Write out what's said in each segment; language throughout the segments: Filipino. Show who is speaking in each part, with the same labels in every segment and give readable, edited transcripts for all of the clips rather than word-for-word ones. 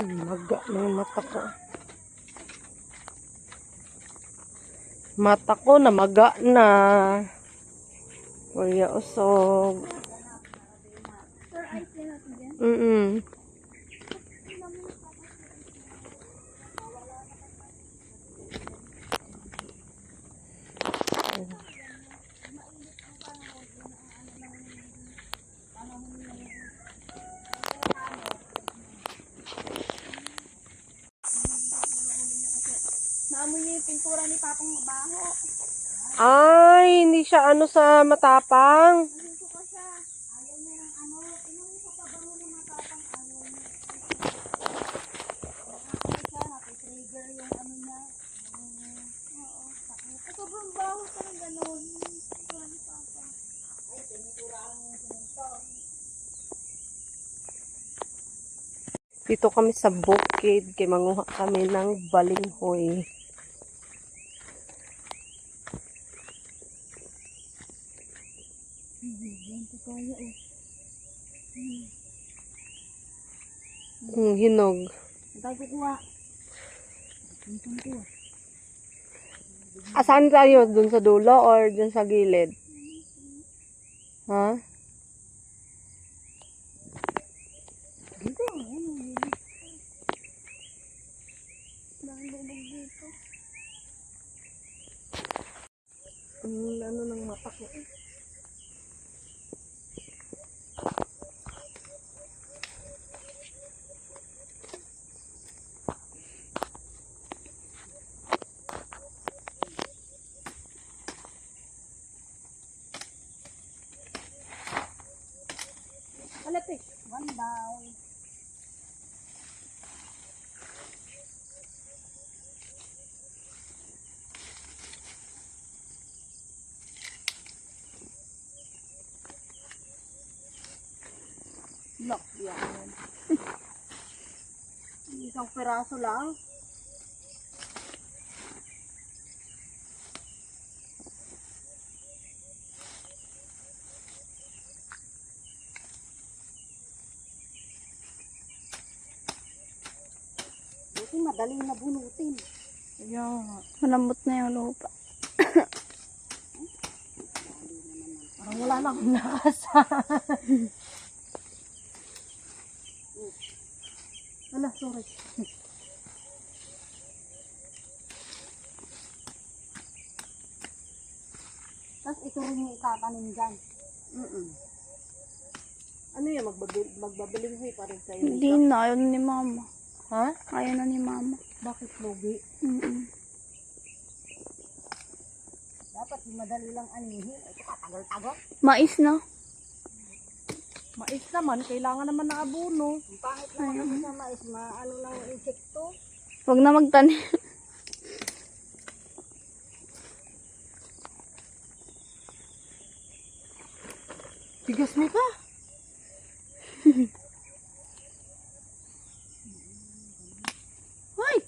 Speaker 1: Maga ng mata ko. Mata ko na maga na. Kuya usog.
Speaker 2: Naamoy niya yung pintura ni Papang mabaho.
Speaker 1: Ay, hindi siya ano sa matapang.
Speaker 2: Nasusuka siya. Ayaw niya ng ano. Inuwi sa pabango ng matapang ayaw niya. Nakakit siya. Nakitrigger yung ano niya. Oo. Sakit. Sobrang baho pa ng gano'n. Pintura ni Papa. Ay, piniturahan mo yung sininto.
Speaker 1: Dito kami sa bukid. Kaya manguha kami ng balinghoy. Hinog.
Speaker 2: Tayo kukuha.
Speaker 1: Asan tayo? Dun sa dulo or dun sa gilid? Ha?
Speaker 2: Dito. Dahil lubog dito.
Speaker 1: Ano ng mata ko eh.
Speaker 2: Malapit. One down. Lock yan. Isang peraso lang. Buti madali na bunutin.
Speaker 1: Ayan.
Speaker 2: Malambot na yung lupa.
Speaker 1: Parang wala na akong lakas.
Speaker 2: Ala, sorry. Tapos ito rin yung itatanim dyan.
Speaker 1: Ano yan? Magbabalinghoy pa rin kayo?
Speaker 2: Hindi na, ayaw na ni Mama.
Speaker 1: Ha?
Speaker 2: Ayaw na ni Mama.
Speaker 1: Bakit logi?
Speaker 2: Dapat yung madali lang anihin. Ito katagal-tagal. Mais na.
Speaker 1: Mais naman, kailangan naman na abono.
Speaker 2: Ang pangit naman kasi sa mais, maano lang ang insekto.
Speaker 3: Huwag na magtanim.
Speaker 1: Bigas mo ka.
Speaker 2: Hoy!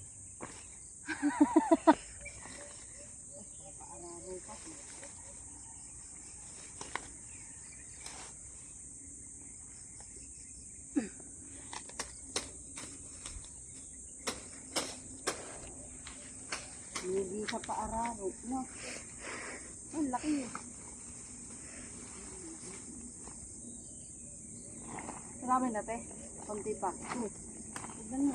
Speaker 2: Hindi sa paararo. No? Ang laki yun. Marami na, te. Kunti pa. Tignan mo.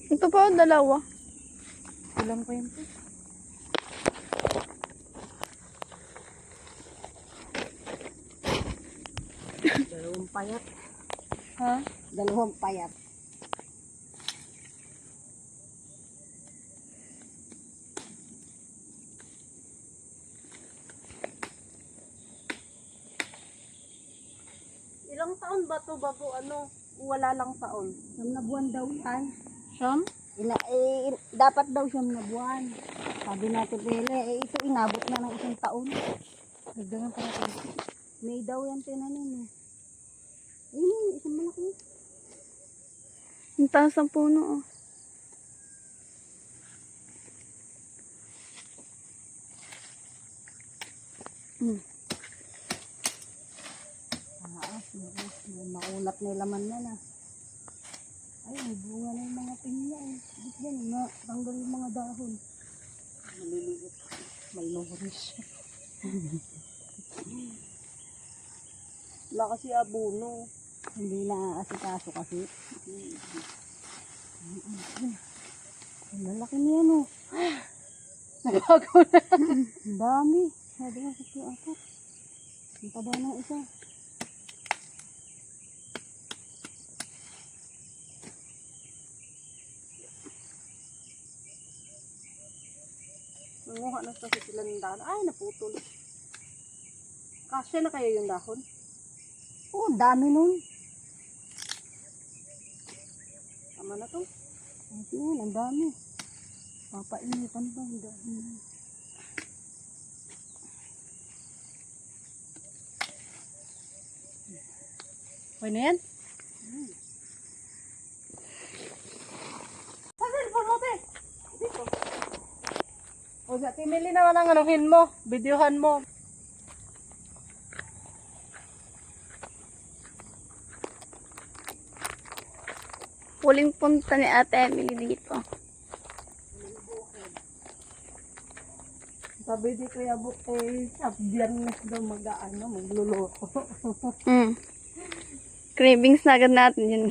Speaker 3: Ito pa ang dalawa.
Speaker 1: Ilan pa yun?
Speaker 2: Dalawang payat.
Speaker 3: Ha?
Speaker 2: Dalawang payat.
Speaker 1: Ilang taon ba to bago ano? Wala lang taon.
Speaker 2: 9 na buwan daw yan.
Speaker 1: Siyam?
Speaker 2: Dapat daw 9 na buwan. Sabi natin Pele, ito inabot na ng 1 taon.
Speaker 1: Nagdangan pa natin.
Speaker 2: May daw yan tinanim eh. Ayun, isang malaki.
Speaker 3: Ang taas ng puno, oh.
Speaker 2: Maulap na yung laman na na. Ay, may bunga na yung mga pinya eh. Dito yan, tanggal yung mga dahon. Maliliit. Malnuris. Wala kasi abono. Hindi na asikaso kasi. Ang lalaki niya no. Nagago na. Ang dami. Sabi nga sa tiyo ako. Ang taba ng isa. Nanguha na kasi sila ng dahon. Ay, naputol. Kasya na kaya yung dahon? Oo, dami nun. Tama na to. Ayun, ang dami. Papainitan ba ang dahon? Okay na yan? Saan pa mo, te? Dito. O, sa timili naman ang anuhin mo. Videohan mo.
Speaker 3: Huling punta ni Ate Emily dito.
Speaker 2: Sabi di Kuya Buk, sa biyernes daw magluluto.
Speaker 3: Cravings na agad natin yun.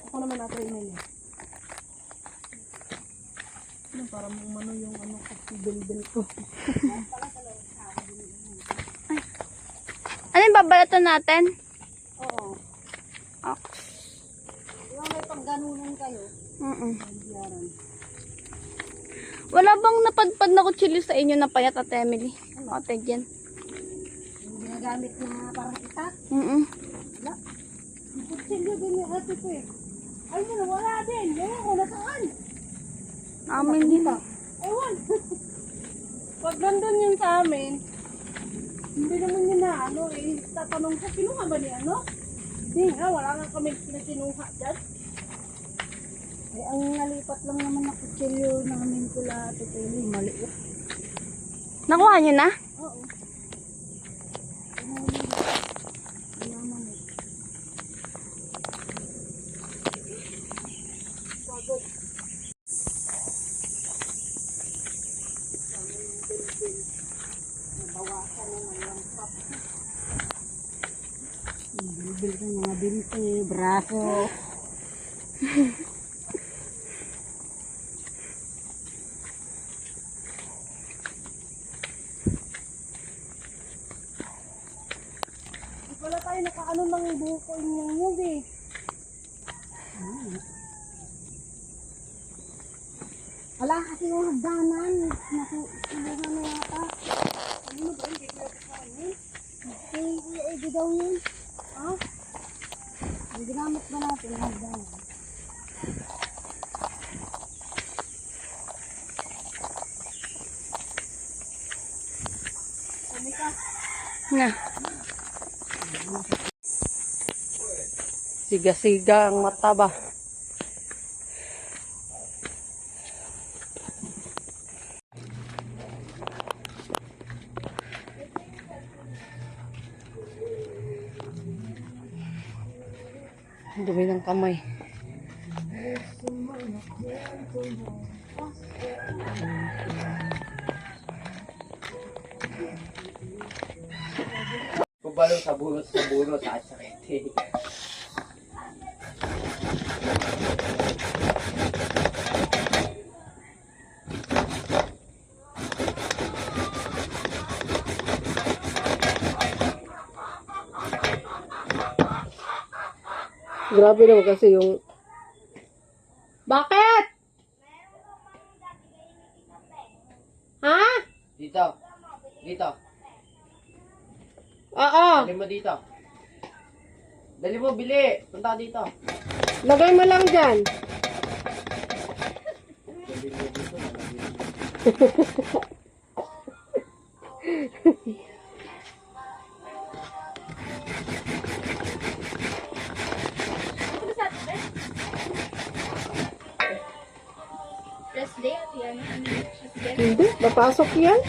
Speaker 2: Ako naman natin yun. Para umano yung ko, bil ko.
Speaker 3: Ano yung babalatan natin?
Speaker 2: Oo. Yung may pangganunan kayo, magbiyaran.
Speaker 3: Wala bang napadpad na kutsilyo sa inyo na payat, Ate Emily? Ate Jen.
Speaker 2: Yung ginagamit na parang itak. Wala. Yung kutsilyo din yung ate ko eh. Ay mo, wala din. Ewan ko, nasaan?
Speaker 3: Amin din.
Speaker 2: Ewan. Pag nandun yun sa amin, hindi naman yun na tatanong ko, kinuha ba niya Hindi nga, wala nga kami kinuha dyan. Eh, ang nalipat lang naman na kutsilyo namin kula tutuli, maliit.
Speaker 3: Nakuha nyo na?
Speaker 2: Oo. Naman eh. Pagod. Nabawasan na ng langkap. Bilbil ng mga binti, braso. Wala tayo nakaano ng buko yung movie. Wala kasi yung hagdanan. Nakuha na yata. Ano ba? Hindi ko nakuhaan yun. Hindi daw yun. Ha? Ginamit ba natin yung hagdanan? Kami ka.
Speaker 3: Nga.
Speaker 1: Siga-siga ang mata ba? Ang dumi ng kamay.
Speaker 4: Pabalo sa bunot sa sakit.
Speaker 1: Grabe naman kasi yung... Bakit? Ha?
Speaker 4: Dito. Dito.
Speaker 1: Oo.
Speaker 4: Dali mo dito. Dali mo, bili. Punta ka dito.
Speaker 1: Lagay mo lang dyan.
Speaker 4: Dali mo dito.
Speaker 3: rest day at yan.
Speaker 1: Hindi, papasok yan.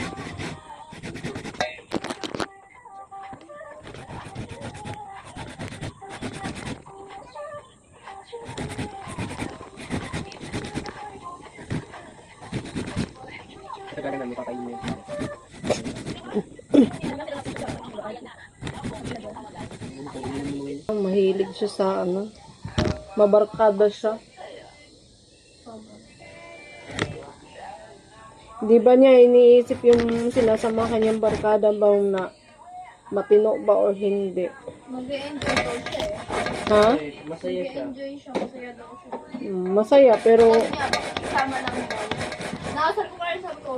Speaker 4: Ito namin kakainin.
Speaker 1: Mahilig siya sa ano. Mabarkada siya. Di ba niya iniisip yung sinasama kanyang barkada ba na matino ba or hindi?
Speaker 3: Mag-enjoy daw siya eh.
Speaker 1: Ha?
Speaker 4: Masaya siya.
Speaker 3: Enjoy siya. Masaya daw siya.
Speaker 1: Masaya pero
Speaker 3: Sabi niya, isama lang daw. Nakasal ko kayo sa ko.